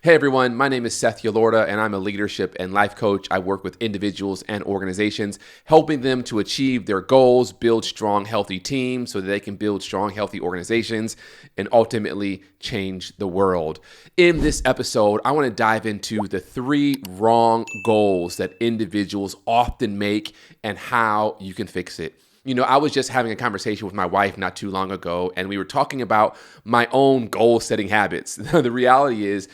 Hey everyone, my name is Seth Yelorda and I'm a leadership and life coach. I work with individuals and organizations, helping them to achieve their goals, build strong, healthy teams so that they can build strong, healthy organizations and ultimately change the world. In this episode, I want to dive into the 3 wrong goals that individuals often make and how you can fix it. You know, I was just having a conversation with my wife not too long ago, and we were talking about my own goal-setting habits. The reality is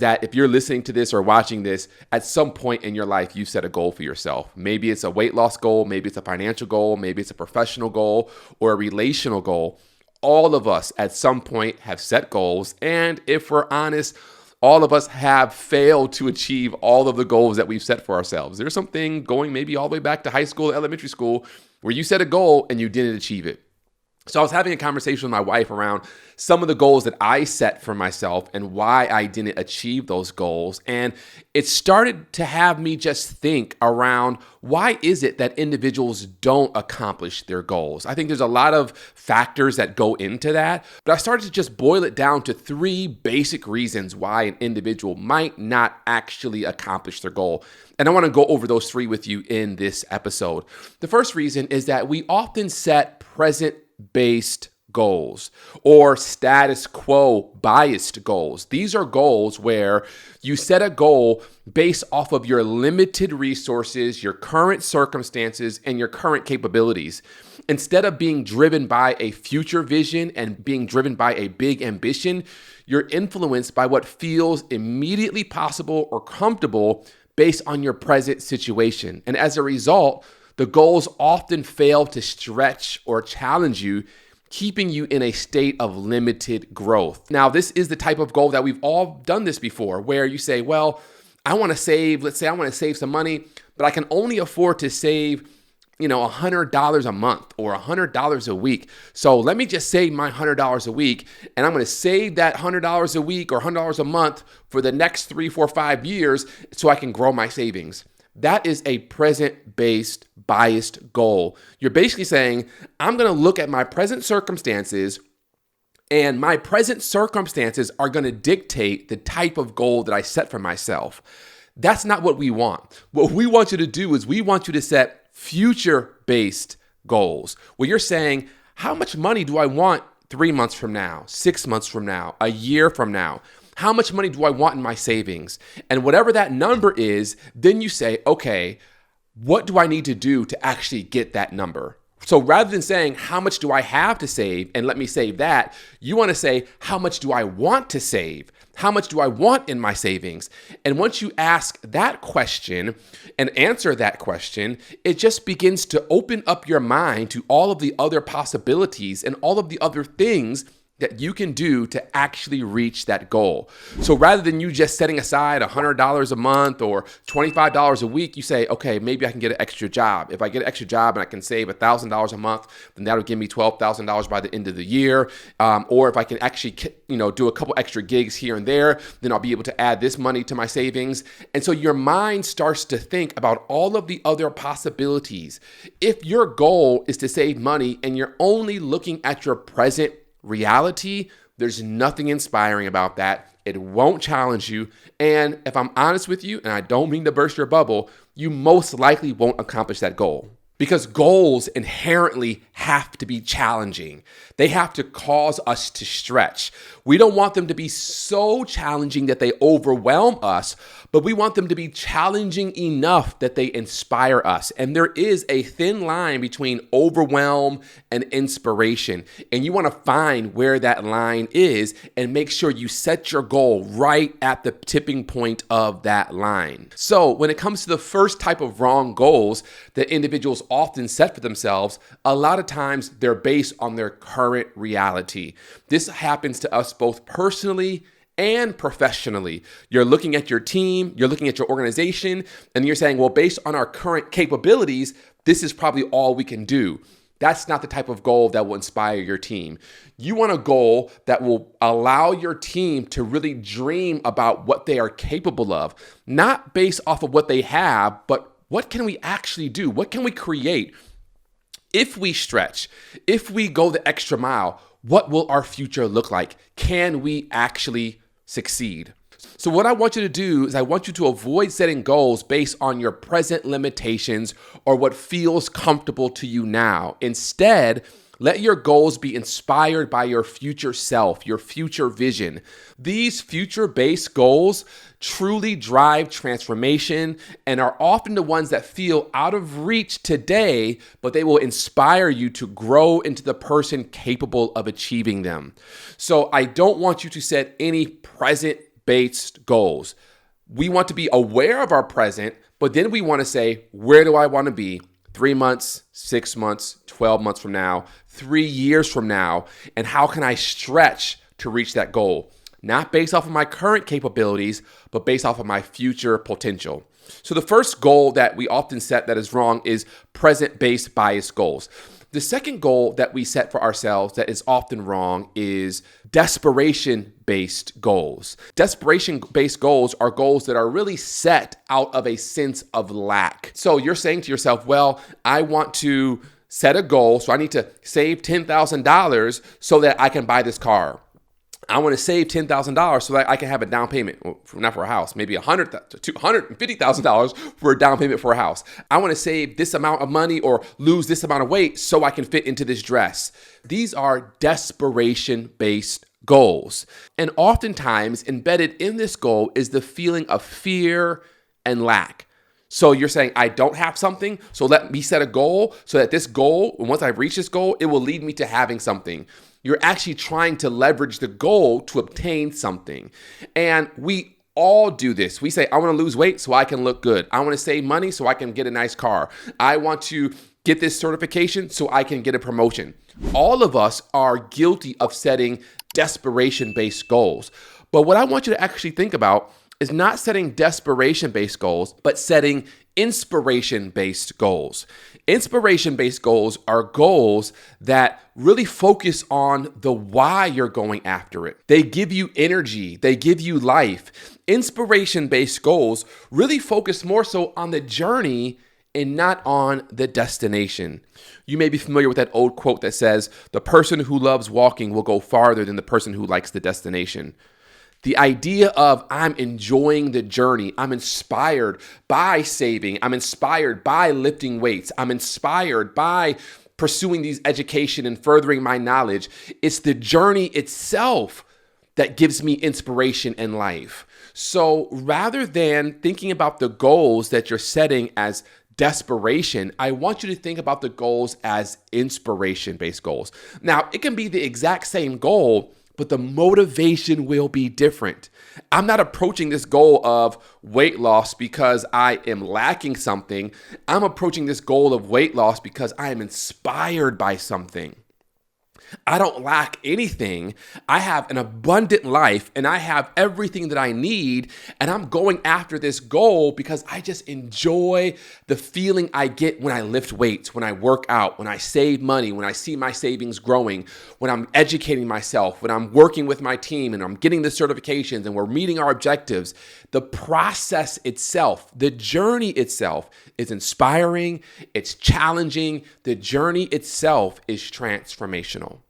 that if you're listening to this or watching this, at some point in your life, you set a goal for yourself. Maybe it's a weight loss goal, maybe it's a financial goal, maybe it's a professional goal or a relational goal. All of us at some point have set goals, and if we're honest, all of us have failed to achieve all of the goals that we've set for ourselves. There's something going maybe all the way back to high school, elementary school, where you set a goal and you didn't achieve it. So I was having a conversation with my wife around some of the goals that I set for myself and why I didn't achieve those goals. And it started to have me just think around, why is it that individuals don't accomplish their goals? I think there's a lot of factors that go into that, but I started to just boil it down to 3 basic reasons why an individual might not actually accomplish their goal. And I want to go over those 3 with you in this episode. The first reason is that we often set present-based goals or status quo biased goals. These are goals where you set a goal based off of your limited resources, your current circumstances, and your current capabilities. Instead of being driven by a future vision and being driven by a big ambition, you're influenced by what feels immediately possible or comfortable based on your present situation. And as a result, the goals often fail to stretch or challenge you, keeping you in a state of limited growth. Now, this is the type of goal that we've all done this before, where you say, well, I want to save, let's say I want to save some money, but I can only afford to save, $100 a month or $100 a week. So let me just save my $100 a week, and I'm going to save that $100 a week or $100 a month for the next 3, 4, 5 years so I can grow my savings. That is a present-based biased goal. You're basically saying, I'm going to look at my present circumstances, and my present circumstances are going to dictate the type of goal that I set for myself. That's not what we want. What we want you to do is we want you to set future-based goals, where you're saying, how much money do I want 3 months from now, 6 months from now, a year from now? How much money do I want in my savings? And whatever that number is, then you say, okay, what do I need to do to actually get that number? So rather than saying, how much do I have to save and let me save that, you want to say, how much do I want to save? How much do I want in my savings? And once you ask that question and answer that question, it just begins to open up your mind to all of the other possibilities and all of the other things that you can do to actually reach that goal. So rather than you just setting aside $100 a month or $25 a week, you say, okay, maybe I can get an extra job. If I get an extra job and I can save $1,000 a month, then that'll give me $12,000 by the end of the year. Or if I can actually, do a couple extra gigs here and there, then I'll be able to add this money to my savings. And so your mind starts to think about all of the other possibilities. If your goal is to save money and you're only looking at your present reality, there's nothing inspiring about that. It won't challenge you. And if I'm honest with you, and I don't mean to burst your bubble, you most likely won't accomplish that goal. Because goals inherently have to be challenging. They have to cause us to stretch. We don't want them to be so challenging that they overwhelm us, but we want them to be challenging enough that they inspire us. And there is a thin line between overwhelm and inspiration. And you want to find where that line is and make sure you set your goal right at the tipping point of that line. So when it comes to the first type of wrong goals that individuals often set for themselves, a lot of times they're based on their current reality. This happens to us both personally and professionally. You're looking at your team, you're looking at your organization, and you're saying, well, based on our current capabilities, this is probably all we can do. That's not the type of goal that will inspire your team. You want a goal that will allow your team to really dream about what they are capable of, not based off of what they have, but what can we actually do? What can we create? If we stretch, if we go the extra mile, what will our future look like? Can we actually succeed? So what I want you to do is I want you to avoid setting goals based on your present limitations or what feels comfortable to you now. Instead, let your goals be inspired by your future self, your future vision. These future-based goals truly drive transformation and are often the ones that feel out of reach today, but they will inspire you to grow into the person capable of achieving them. So I don't want you to set any present-based goals. We want to be aware of our present, but then we want to say, where do I want to be 3 months, 6 months, 12 months from now, 3 years from now, and how can I stretch to reach that goal? Not based off of my current capabilities, but based off of my future potential. So the first goal that we often set that is wrong is present-based bias goals. The second goal that we set for ourselves that is often wrong is desperation-based goals. Desperation-based goals are goals that are really set out of a sense of lack. So you're saying to yourself, well, I want to set a goal, so I need to save $10,000 so that I can buy this car. I want to save $10,000 so that I can have a down payment, not for a house, maybe $250,000 for a down payment for a house. I want to save this amount of money or lose this amount of weight so I can fit into this dress. These are desperation-based goals. And oftentimes embedded in this goal is the feeling of fear and lack. So you're saying, I don't have something, so let me set a goal so that this goal, once I reach this goal, it will lead me to having something. You're actually trying to leverage the goal to obtain something. And we all do this. We say, I want to lose weight so I can look good. I want to save money so I can get a nice car. I want to get this certification so I can get a promotion. All of us are guilty of setting desperation-based goals. But what I want you to actually think about is not setting desperation-based goals, but setting inspiration-based goals. Inspiration-based goals are goals that really focus on the why you're going after it. They give you energy. They give you life. Inspiration-based goals really focus more so on the journey and not on the destination. You may be familiar with that old quote that says, the person who loves walking will go farther than the person who likes the destination. The idea of I'm enjoying the journey, I'm inspired by saving, I'm inspired by lifting weights, I'm inspired by pursuing these education and furthering my knowledge. It's the journey itself that gives me inspiration in life. So rather than thinking about the goals that you're setting as desperation, I want you to think about the goals as inspiration-based goals. Now, it can be the exact same goal, but the motivation will be different. I'm not approaching this goal of weight loss because I am lacking something. I'm approaching this goal of weight loss because I am inspired by something. I don't lack anything. I have an abundant life and I have everything that I need. And I'm going after this goal because I just enjoy the feeling I get when I lift weights, when I work out, when I save money, when I see my savings growing, when I'm educating myself, when I'm working with my team and I'm getting the certifications and we're meeting our objectives. The process itself, the journey itself is inspiring. It's challenging. The journey itself is transformational.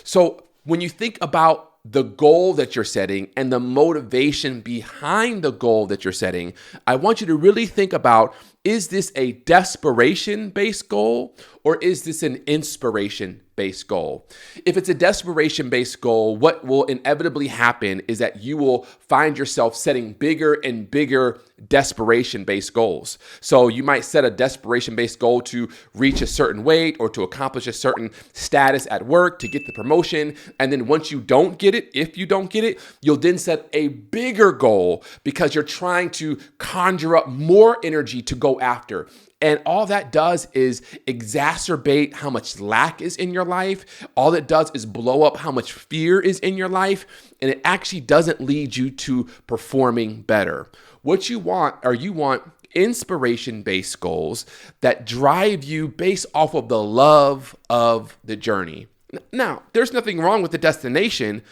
So when you think about the goal that you're setting and the motivation behind the goal that you're setting, I want you to really think about, is this a desperation-based goal or is this an inspiration-based goal? If it's a desperation-based goal, what will inevitably happen is that you will find yourself setting bigger and bigger desperation-based goals. So you might set a desperation-based goal to reach a certain weight or to accomplish a certain status at work, to get the promotion. And then once you don't get it, if you don't get it, you'll then set a bigger goal because you're trying to conjure up more energy to go after. And all that does is exacerbate how much lack is in your life. All it does is blow up how much fear is in your life. And it actually doesn't lead you to performing better. What you want inspiration-based goals that drive you based off of the love of the journey. Now, there's nothing wrong with the destination,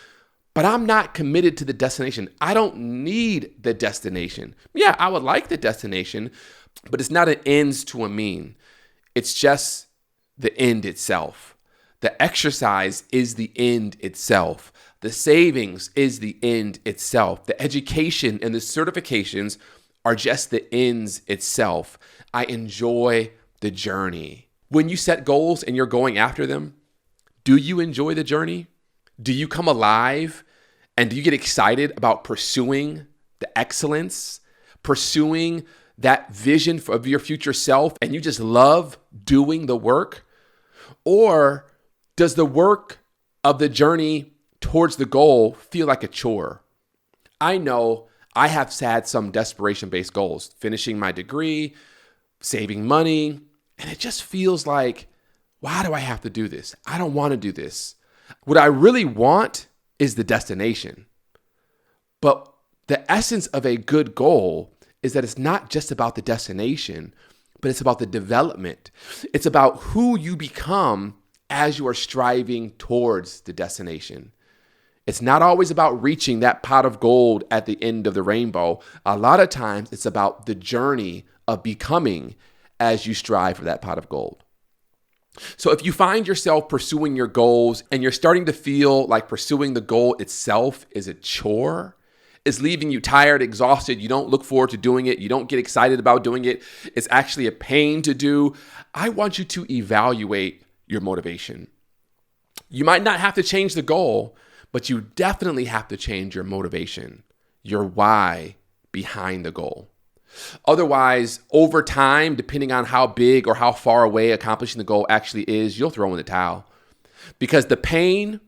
but I'm not committed to the destination. I don't need the destination. Yeah, I would like the destination, but it's not an ends to a mean. It's just the end itself. The exercise is the end itself. The savings is the end itself. The education and the certifications are just the ends itself. I enjoy the journey. When you set goals and you're going after them, do you enjoy the journey? Do you come alive? And do you get excited about pursuing the excellence, pursuing that vision of your future self, and you just love doing the work? Or does the work of the journey towards the goal feel like a chore? I know I have had some desperation-based goals, finishing my degree, saving money, and it just feels like, why do I have to do this? I don't want to do this. What I really want is the destination. But the essence of a good goal is that it's not just about the destination, but it's about the development. It's about who you become as you are striving towards the destination. It's not always about reaching that pot of gold at the end of the rainbow. A lot of times it's about the journey of becoming as you strive for that pot of gold. So if you find yourself pursuing your goals and you're starting to feel like pursuing the goal itself is a chore, is leaving you tired, exhausted, you don't look forward to doing it, you don't get excited about doing it, it's actually a pain to do, I want you to evaluate your motivation. You might not have to change the goal, but you definitely have to change your motivation, your why behind the goal. Otherwise, over time, depending on how big or how far away accomplishing the goal actually is, you'll throw in the towel. Because the pain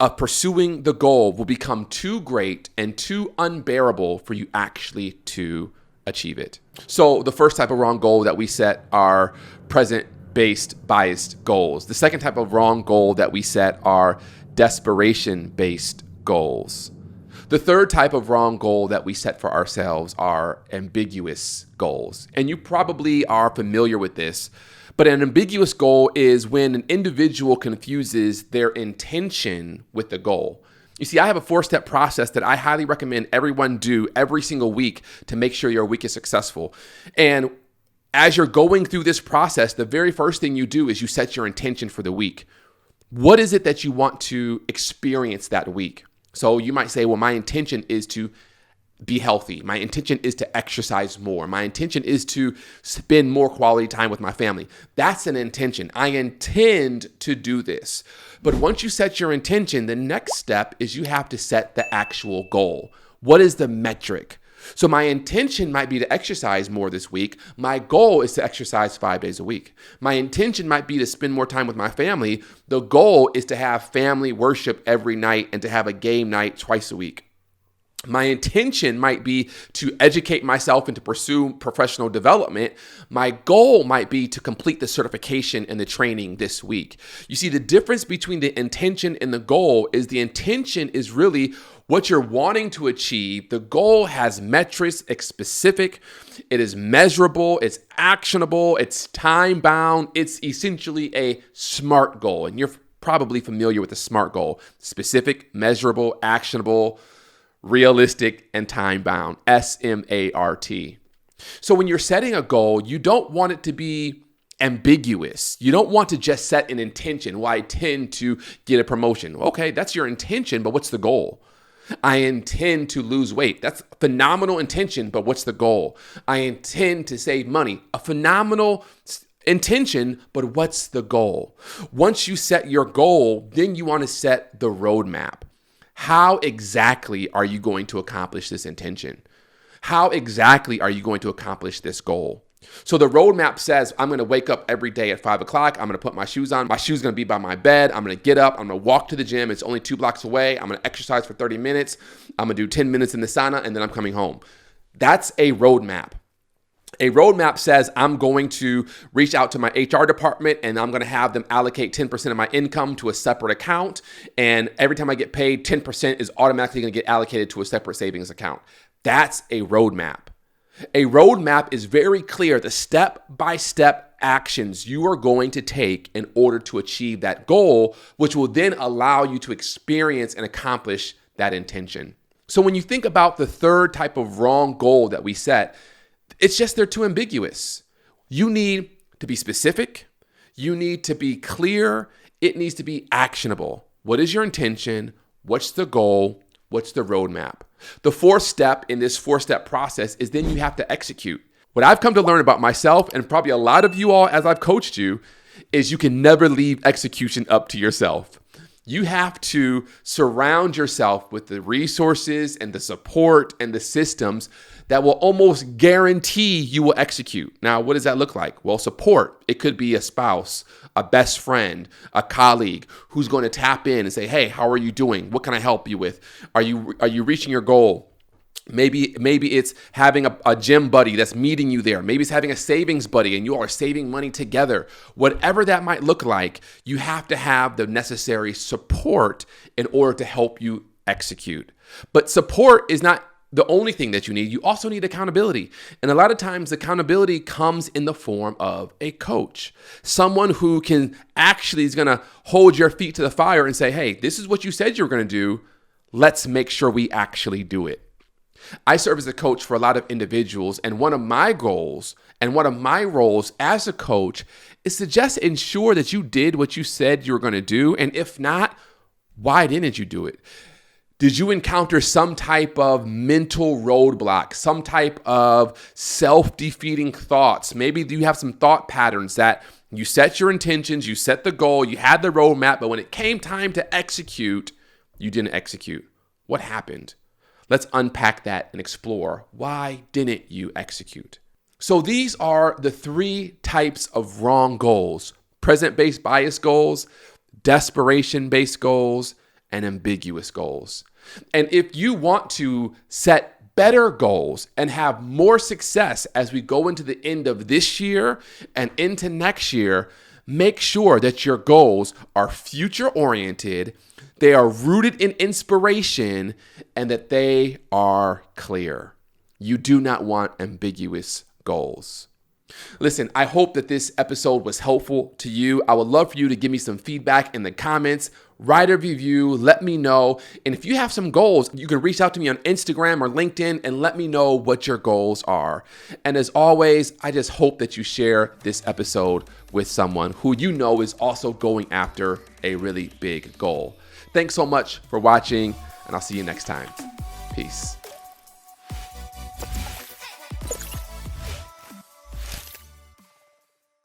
of pursuing the goal will become too great and too unbearable for you actually to achieve it. So the first type of wrong goal that we set are present-based biased goals. The second type of wrong goal that we set are desperation-based goals. The third type of wrong goal that we set for ourselves are ambiguous goals. And you probably are familiar with this, but an ambiguous goal is when an individual confuses their intention with the goal. You see, I have a 4-step process that I highly recommend everyone do every single week to make sure your week is successful. And as you're going through this process, the very first thing you do is you set your intention for the week. What is it that you want to experience that week? So you might say, well, my intention is to be healthy. My intention is to exercise more. My intention is to spend more quality time with my family. That's an intention. I intend to do this. But once you set your intention, the next step is you have to set the actual goal. What is the metric? So my intention might be to exercise more this week. My goal is to exercise 5 days a week. My intention might be to spend more time with my family. The goal is to have family worship every night and to have a game night twice a week. My intention might be to educate myself and to pursue professional development. My goal might be to complete the certification and the training this week. You see, the difference between the intention and the goal is the intention is really what you're wanting to achieve. The goal has metrics, it's specific, it is measurable, it's actionable, it's time-bound, it's essentially a SMART goal. And you're probably familiar with the SMART goal: specific, measurable, actionable, realistic, and time-bound. SMART. So when you're setting a goal, you don't want it to be ambiguous. You don't want to just set an intention. Well, I intend to get a promotion. Okay, that's your intention, but what's the goal? I intend to lose weight. That's a phenomenal intention, but what's the goal? I intend to save money. A phenomenal intention, but what's the goal? Once you set your goal, then you want to set the roadmap. How exactly are you going to accomplish this intention? How exactly are you going to accomplish this goal? So the roadmap says, I'm going to wake up every day at 5 o'clock. I'm going to put my shoes on. My shoes are going to be by my bed. I'm going to get up. I'm going to walk to the gym. It's only 2 blocks away. I'm going to exercise for 30 minutes. I'm going to do 10 minutes in the sauna, and then I'm coming home. That's a roadmap. A roadmap says I'm going to reach out to my HR department and I'm going to have them allocate 10% of my income to a separate account. And every time I get paid, 10% is automatically going to get allocated to a separate savings account. That's a roadmap. A roadmap is very clear, the step-by-step actions you are going to take in order to achieve that goal, which will then allow you to experience and accomplish that intention. So when you think about the third type of wrong goal that we set, it's just they're too ambiguous. You need to be specific. You need to be clear. It needs to be actionable. What is your intention? What's the goal? What's the roadmap? The fourth step in this 4-step process is then you have to execute. What I've come to learn about myself, and probably a lot of you all as I've coached you, is you can never leave execution up to yourself. You have to surround yourself with the resources and the support and the systems that will almost guarantee you will execute. Now, what does that look like? Well, support. It could be a spouse, a best friend, a colleague who's going to tap in and say, hey, how are you doing? What can I help you with? Are you reaching your goal? Maybe it's having a gym buddy that's meeting you there. Maybe it's having a savings buddy and you all are saving money together. Whatever that might look like, you have to have the necessary support in order to help you execute. But support is not the only thing that you need. You also need accountability. And a lot of times accountability comes in the form of a coach, someone who can actually is going to hold your feet to the fire and say, hey, this is what you said you were going to do. Let's make sure we actually do it. I serve as a coach for a lot of individuals, and one of my goals and one of my roles as a coach is to just ensure that you did what you said you were going to do. And if not, why didn't you do it? Did you encounter some type of mental roadblock, some type of self-defeating thoughts? Maybe you have some thought patterns that you set your intentions, you set the goal, you had the roadmap, but when it came time to execute, you didn't execute. What happened? Let's unpack that and explore why didn't you execute? So these are the 3 types of wrong goals: present-based bias goals, desperation-based goals, and ambiguous goals. And if you want to set better goals and have more success as we go into the end of this year and into next year, make sure that your goals are future-oriented, they are rooted in inspiration, and that they are clear. You do not want ambiguous goals. Listen, I hope that this episode was helpful to you. I would love for you to give me some feedback in the comments. Write a review, let me know. And if you have some goals, you can reach out to me on Instagram or LinkedIn and let me know what your goals are. And as always, I just hope that you share this episode with someone who you know is also going after a really big goal. Thanks so much for watching, and I'll see you next time. Peace.